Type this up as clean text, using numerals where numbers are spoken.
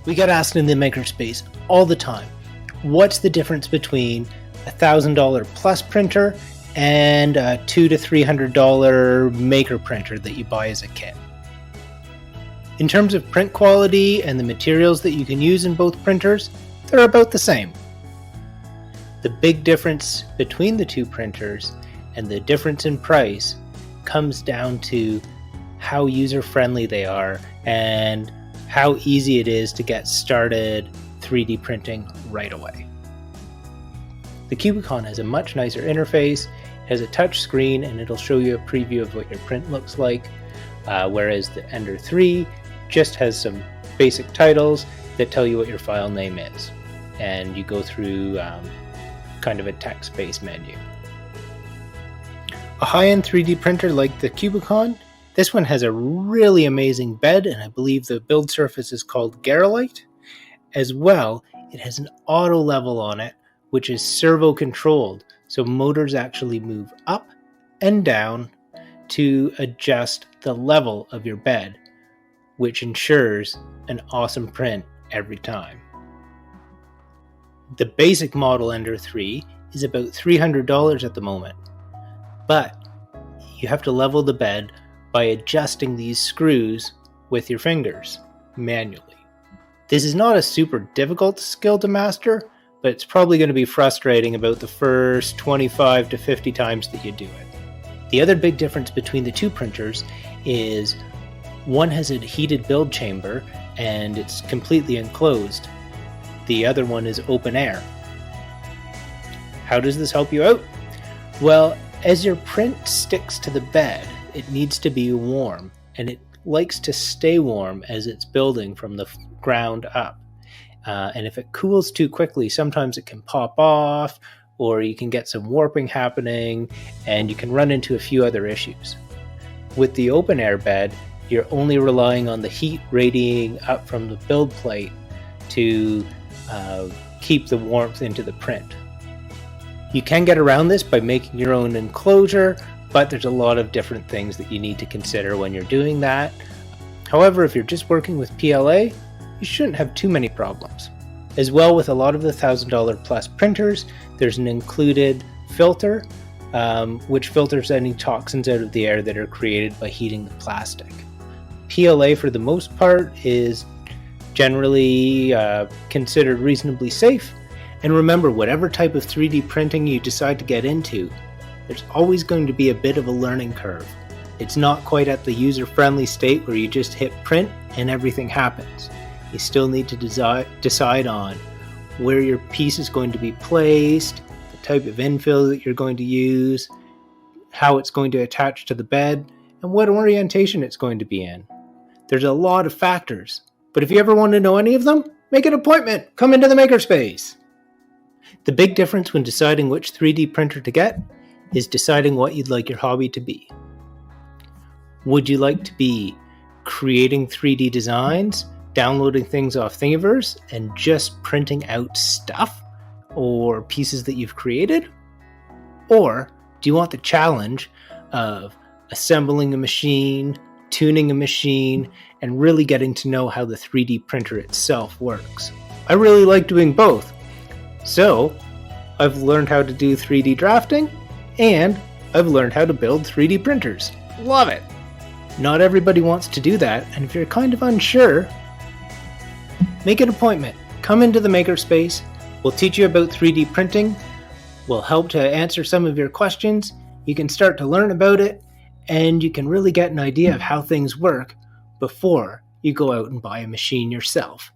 We get asked in the Makerspace all the time, what's the difference between a $1,000 plus printer and a $200 to $300 maker printer that you buy as a kit? In terms of print quality and the materials that you can use in both printers, they're about the same. The big difference between the two printers and the difference in price comes down to how user-friendly they are and how easy it is to get started 3D printing right away. The Cubicon has a much nicer interface, has a touch screen, and it'll show you a preview of what your print looks like, whereas the Ender 3 just has some basic titles that tell you what your file name is, and you go through kind of a text-based menu. A high-end 3D printer like the Cubicon, this one has a really amazing bed, and I believe the build surface is called Garolite. As well, it has an auto level on it, which is servo controlled, so motors actually move up and down to adjust the level of your bed, which ensures an awesome print every time. The basic model Ender 3 is about $300 at the moment, but you have to level the bed by adjusting these screws with your fingers manually. This is not a super difficult skill to master, but it's probably going to be frustrating about the first 25 to 50 times that you do it. The other big difference between the two printers is one has a heated build chamber and it's completely enclosed. The other one is open air. How does this help you out? Well, as your print sticks to the bed, it needs to be warm, and it likes to stay warm as it's building from the ground up. And if it cools too quickly, sometimes it can pop off, or you can get some warping happening, and you can run into a few other issues. With the open air bed, you're only relying on the heat radiating up from the build plate to keep the warmth into the print. You can get around this by making your own enclosure, but there's a lot of different things that you need to consider when you're doing that. However, if you're just working with PLA, you shouldn't have too many problems. As well, with a lot of the $1,000 plus printers, there's an included filter, which filters any toxins out of the air that are created by heating the plastic. PLA, for the most part, is generally considered reasonably safe. And remember, whatever type of 3D printing you decide to get into, there's always going to be a bit of a learning curve. It's not quite at the user-friendly state where you just hit print and everything happens. You still need to decide on where your piece is going to be placed, the type of infill that you're going to use, how it's going to attach to the bed, and what orientation it's going to be in. There's a lot of factors, but if you ever want to know any of them, make an appointment. Come into the Makerspace. The big difference when deciding which 3D printer to get is deciding what you'd like your hobby to be. Would you like to be creating 3D designs, downloading things off Thingiverse, and just printing out stuff or pieces that you've created? Or do you want the challenge of assembling a machine, tuning a machine, and really getting to know how the 3D printer itself works? I really like doing both. So I've learned how to do 3D drafting, and I've learned how to build 3D printers. Love it! Not everybody wants to do that, and if you're kind of unsure, make an appointment. Come into the Makerspace. We'll teach you about 3D printing. We'll help to answer some of your questions. You can start to learn about it, and you can really get an idea of how things work before you go out and buy a machine yourself.